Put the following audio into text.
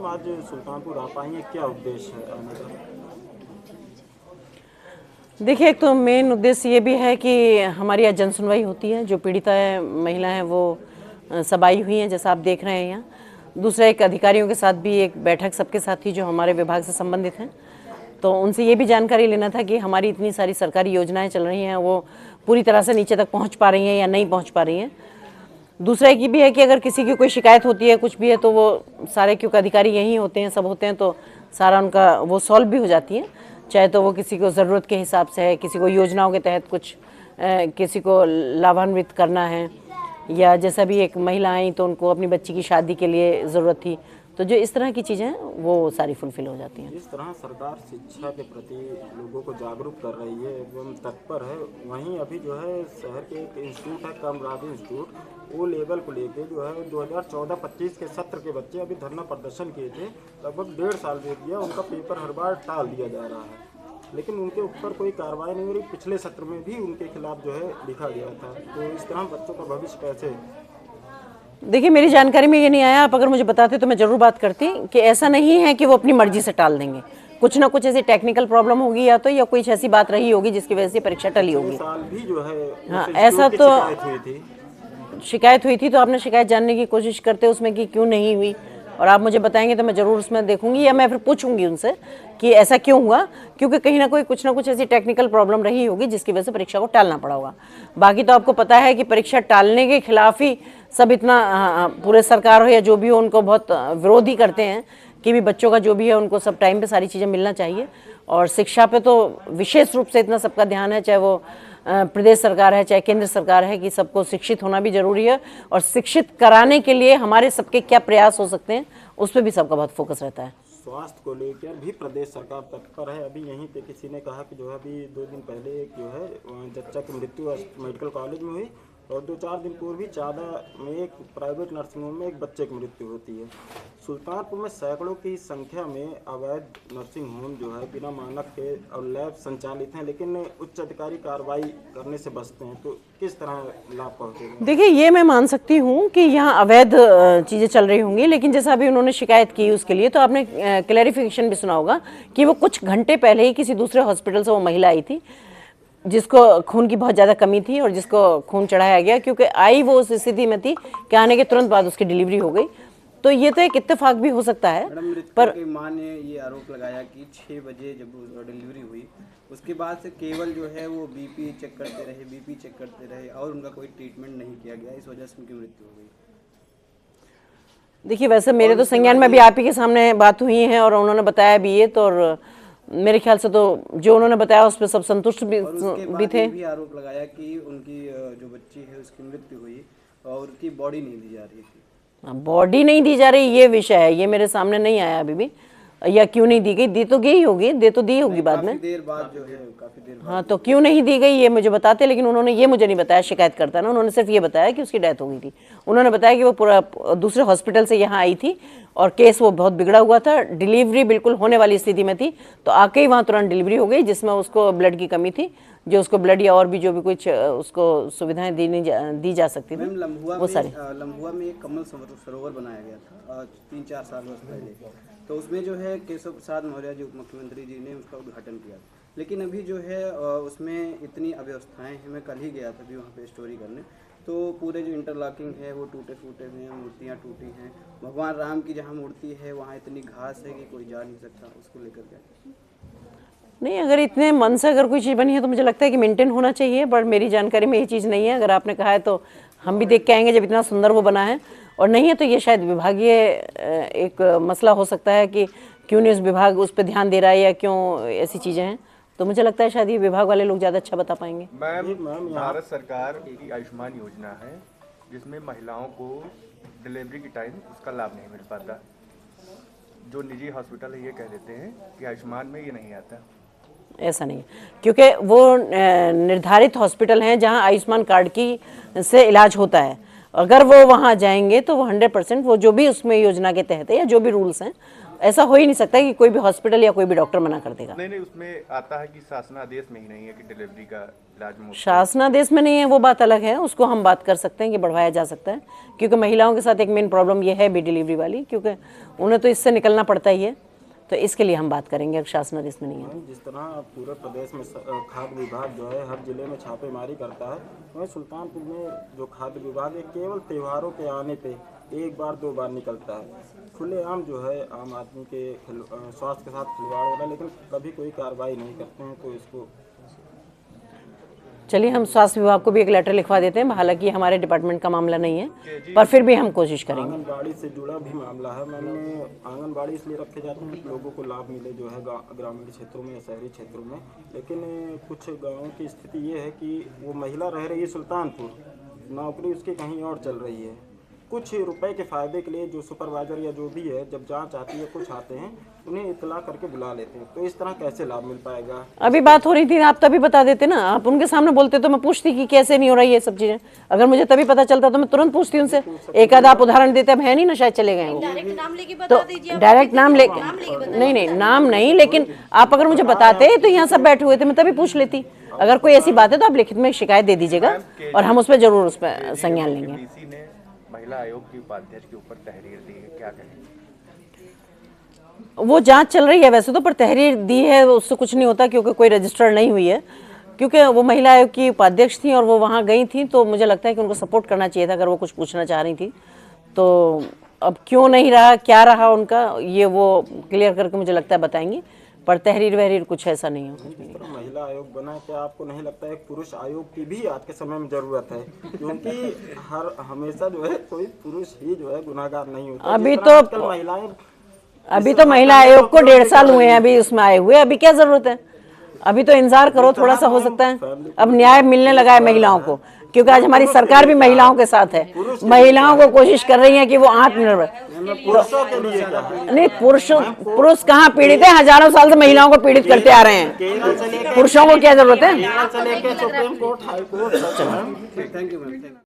आज सुल्तानपुर आ पाई हैं, क्या उद्देश्य है आने का? देखिए, एक तो मेन उद्देश्य ये भी है कि हमारी आज जन सुनवाई होती है। जो पीड़िता है महिला हैं वो सब आई हुई हैं, जैसा आप देख रहे हैं यहाँ। दूसरा, एक अधिकारियों के साथ भी एक बैठक सबके साथ थी जो हमारे विभाग से संबंधित हैं। तो उनसे ये भी जानकारी लेना था कि हमारी इतनी सारी सरकारी योजनाएं चल रही हैं वो पूरी तरह से नीचे तक पहुँच पा रही हैं या नहीं पहुँच पा रही हैं। दूसरा एक ये भी है कि अगर किसी की कोई शिकायत होती है, कुछ भी है, तो वो सारे, क्योंकि अधिकारी यहीं होते हैं, सब होते हैं, तो सारा उनका वो सॉल्व भी हो जाती है। चाहे तो वो किसी को ज़रूरत के हिसाब से है, किसी को योजनाओं के तहत कुछ किसी को लाभान्वित करना है, या जैसा भी एक महिला आई तो उनको अपनी बच्ची की शादी के लिए ज़रूरत थी, तो जो इस तरह की चीज़ें हैं वो सारी फुलफिल हो जाती हैं। जिस तरह सरकार शिक्षा के प्रति लोगों को जागरूक कर रही है एवं तत्पर है, वहीं अभी जो है शहर के एक इंस्टीट्यूट है कामराज इंस्टीट्यूट, वो लेवल को लेके जो है 2014-25 के सत्र के बच्चे अभी धरना प्रदर्शन किए थे। लगभग 1.5 साल दे दिया, उनका पेपर हर बार टाल दिया जा रहा है, लेकिन उनके ऊपर कोई कार्रवाई नहीं हो रही। पिछले सत्र में भी उनके खिलाफ जो है लिखा गया था। तो इस तरह बच्चों का भविष्य कैसे? देखिए, मेरी जानकारी में ये नहीं आया। आप अगर मुझे बताते तो मैं ज़रूर बात करती कि ऐसा नहीं है कि वो अपनी मर्जी से टाल देंगे। कुछ ना कुछ ऐसी टेक्निकल प्रॉब्लम होगी या तो, या कोई ऐसी बात रही होगी जिसकी वजह से परीक्षा टली होगी। साल भी जो है हाँ, ऐसा तो शिकायत हुई थी, तो आपने शिकायत जानने की कोशिश करते उसमें कि क्यों नहीं हुई, और आप मुझे बताएंगे तो मैं ज़रूर उसमें देखूंगी, या मैं फिर पूछूंगी उनसे कि ऐसा क्यों हुआ, क्योंकि कहीं ना कोई कुछ ना कुछ ऐसी टेक्निकल प्रॉब्लम रही होगी जिसकी वजह से परीक्षा को टालना पड़ा होगा। बाकी तो आपको पता है कि परीक्षा टालने के खिलाफ ही सब इतना, पूरे सरकार हो या जो भी हो, उनको बहुत विरोध ही करते हैं कि भी बच्चों का जो भी है उनको सब टाइम पे सारी चीज़ें मिलना चाहिए। और शिक्षा पे तो विशेष रूप से इतना सबका ध्यान है, चाहे वो प्रदेश सरकार है चाहे केंद्र सरकार है, कि सबको शिक्षित होना भी जरूरी है, और शिक्षित कराने के लिए हमारे सबके क्या प्रयास हो सकते हैं उस पर भी सबका बहुत फोकस रहता है। स्वास्थ्य को लेकर भी प्रदेश सरकार तत्पर है। अभी यहीं पे किसी ने कहा कि जो है अभी 2 दिन पहले एक जो है जच्चा की मृत्यु मेडिकल कॉलेज में हुई, और 2-4 दिन पूर्व भी चादा में एक प्राइवेट नर्सिंग होम में एक बच्चे की मृत्यु होती है। सुल्तानपुर में सैकड़ों की संख्या में अवैध नर्सिंग होम जो है बिना मानक के और लैब संचालित हैं, लेकिन उच्च अधिकारी कार्रवाई करने से बचते हैं। तो किस तरह लाभ पहुँचेगा? देखिए, ये मैं मान सकती हूँ कि यहाँ अवैध चीज़ें चल रही होंगी, लेकिन जैसा अभी उन्होंने शिकायत की उसके लिए, तो आपने क्लैरिफिकेशन भी सुना होगा कि वो कुछ घंटे पहले ही किसी दूसरे हॉस्पिटल से वो महिला आई थी जिसको खून की बहुत ज़्यादा कमी थी और जिसको खून चढ़ाया गया, क्योंकि आई वो उस स्थिति में थी कि आने के तुरंत बाद उसकी डिलीवरी हो गई। तो ये तो एक इत्तेफाक भी हो सकता है। पर माँ ने ये आरोप लगाया कि 6 बजे जब डिलीवरी हुई उसके बाद से केवल जो है वो बीपी चेक करते रहे और उनका कोई ट्रीटमेंट नहीं किया गया, इस वजह से उनकी मृत्यु हो गई। देखिए, वैसे मेरे तो संज्ञान में भी आप ही के सामने बात हुई है और उन्होंने बताया भी ये, तो और मेरे ख्याल से तो जो उन्होंने बताया उस पर सब संतुष्ट भी थे। भी आरोप लगाया कि उनकी जो बच्ची है उसकी मृत्यु हुई और उनकी बॉडी नहीं दी जा रही थी। बॉडी नहीं दी जा रही, ये विषय है, ये मेरे सामने नहीं आया अभी भी, या क्यों नहीं दी गई। दी तो गई होगी, दे तो दी होगी बाद में, काफी देर बाद। हाँ, तो क्यों नहीं दी गई ये मुझे बताते, लेकिन उन्होंने ये मुझे नहीं बताया, शिकायत करता ना, उन्होंने सिर्फ ये बताया कि उसकी डेथ हो गई थी। उन्होंने बताया कि वो पूरा दूसरे हॉस्पिटल से यहाँ आई थी और केस वो बहुत बिगड़ा हुआ था, डिलीवरी बिल्कुल होने वाली स्थिति में थी, तो आके ही वहाँ तुरंत डिलीवरी हो गई, जिसमें उसको ब्लड की कमी थी, जो उसको ब्लड या और भी जो भी कुछ उसको सुविधाएं दी जा सकती थी वो सारी। लम्हुआ में एक कमल सरोवर बनाया गया था 3-4 साल पहले, तो उसमें जो है केशव प्रसाद मौर्य जी उप मुख्यमंत्री जी ने उसका उद्घाटन किया, लेकिन अभी जो है उसमें इतनी अव्यवस्थाएं हैं। मैं कल ही गया था भी वहाँ पे स्टोरी करने, तो पूरे जो इंटरलॉकिंग है वो टूटे फूटे हुए हैं, मूर्तियाँ टूटी हैं। भगवान राम की जहाँ मूर्ति है वहाँ इतनी घास है कि कोई जा नहीं सकता, उसको लेकर के नहीं, अगर इतने मन से अगर कोई चीज़ बनी है तो मुझे लगता है कि मेंटेन होना चाहिए, बट मेरी जानकारी में ये चीज़ नहीं है। अगर आपने कहा है तो हम भी देख के आएंगे जब इतना सुंदर वो बना है, और नहीं है तो ये शायद विभागीय एक मसला हो सकता है कि क्यों नहीं उस विभाग उस पर ध्यान दे रहा है या क्यों ऐसी चीज़ें हैं, तो मुझे लगता है शायद ये विभाग वाले लोग ज़्यादा अच्छा बता पाएंगे। मैम, भारत सरकार की आयुष्मान योजना है जिसमें महिलाओं को डिलीवरी के टाइम उसका लाभ नहीं मिल पाता। जो निजी हॉस्पिटल है ये कह देते हैं कि आयुष्मान में ये नहीं आता। ऐसा नहीं है, क्योंकि वो निर्धारित हॉस्पिटल हैं जहां आयुष्मान कार्ड की से इलाज होता है। अगर वो वहाँ जाएंगे तो वो 100% वो जो भी उसमें योजना के तहत है या जो भी रूल्स हैं, ऐसा हो ही नहीं सकता कि कोई भी हॉस्पिटल या कोई भी डॉक्टर मना कर देगा। नहीं, उसमें आता है कि शासनादेश में ही नहीं है कि डिलीवरी का इलाज मुफ्त। शासनादेश में नहीं है वो बात अलग है, उसको हम बात कर सकते हैं कि बढ़वाया जा सकता है, क्योंकि महिलाओं के साथ एक मेन प्रॉब्लम ये है भी डिलीवरी वाली, क्योंकि उन्हें तो इससे निकलना पड़ता ही है, तो इसके लिए हम बात करेंगे। शासनादेश में नहीं है। जिस तरह पूरे प्रदेश में खाद्य विभाग जो है हर जिले में छापेमारी करता है, वहीं सुल्तानपुर में जो खाद्य विभाग है केवल त्योहारों के आने पे एक बार दो बार निकलता है। खुलेआम जो है आम आदमी के स्वास्थ्य के साथ खिलवाड़ हो रहा है, लेकिन कभी कोई कार्रवाई नहीं करते हैं। तो इसको चलिए हम स्वास्थ्य विभाग को भी एक लेटर लिखवा देते हैं, हालांकि हमारे डिपार्टमेंट का मामला नहीं है, पर फिर भी हम कोशिश करेंगे। आंगनबाड़ी से जुड़ा भी मामला है। मैंने आंगनबाड़ी इसलिए रखे जाते हैं कि लोगों को लाभ मिले जो है ग्रामीण क्षेत्रों में या शहरी क्षेत्रों में, लेकिन कुछ गाँवों की स्थिति ये है कि वो महिला रह रही है सुल्तानपुर, नौकरी उसकी कहीं और चल रही है। कुछ रुपए के फायदे के लिए जो सुपरवाइजर या जो भी है जब जांच आती है कुछ आते हैं उन्हें इतला करके बुला लेते हैं, तो इस तरह कैसे लाभ मिल पाएगा? अभी बात हो रही थी, आप तभी बता देते ना, आप उनके सामने बोलते तो मैं पूछती कि कैसे नहीं हो रही है सब चीजें। अगर मुझे तभी पता चलता तो मैं तुरंत पूछती उनसे। एक आध आप उदाहरण देते, अब है नहीं ना, शायद चले गए वो, तो डायरेक्ट नाम लेके नहीं नाम नहीं, लेकिन आप अगर मुझे बताते तो यहाँ सब बैठे हुए थे, मैं तभी पूछ लेती। अगर कोई ऐसी बात है तो आप लिखित में शिकायत दे दीजिएगा और हम उस पर जरूर उस पर संज्ञान लेंगे। डीसी ने महिला आयोग की उपाध्यक्ष के ऊपर तहरीर दी है, क्या कहेंगे? वो जांच चल रही है वैसे तो, पर तहरीर दी है उससे कुछ नहीं होता, क्योंकि कोई रजिस्टर्ड नहीं हुई है, क्योंकि वो महिला आयोग की उपाध्यक्ष थी और वो वहाँ गई थी, तो मुझे लगता है कि उनको सपोर्ट करना चाहिए था अगर वो कुछ पूछना चाह रही थी। तो अब क्यों नहीं रहा, क्या रहा उनका, ये वो क्लियर करके मुझे लगता है बताएंगी, पर तहरीर वहरीर कुछ ऐसा नहीं हो। महिला आयोग बना, क्या आपको नहीं लगता है पुरुष आयोग की भी आज के समय में जरूरत है? क्योंकि हर हमेशा जो है कोई पुरुष ही जो है गुनाहगार नहीं होता। अभी तो महिला आयोग को 1.5 साल हुए हैं अभी उसमें आए हुए, अभी क्या जरूरत है? अभी तो इंतजार करो थोड़ा सा, हो सकता है अब न्याय मिलने लगा है महिलाओं को, क्योंकि आज हमारी सरकार भी महिलाओं के साथ है। महिलाओं को कोशिश कर रही है कि वो आत्मनिर्भर। नहीं, पुरुष कहाँ पीड़ित है? हजारों साल से महिलाओं को पीड़ित करते आ रहे हैं, पुरुषों को क्या जरूरत है? Thank you ma'am.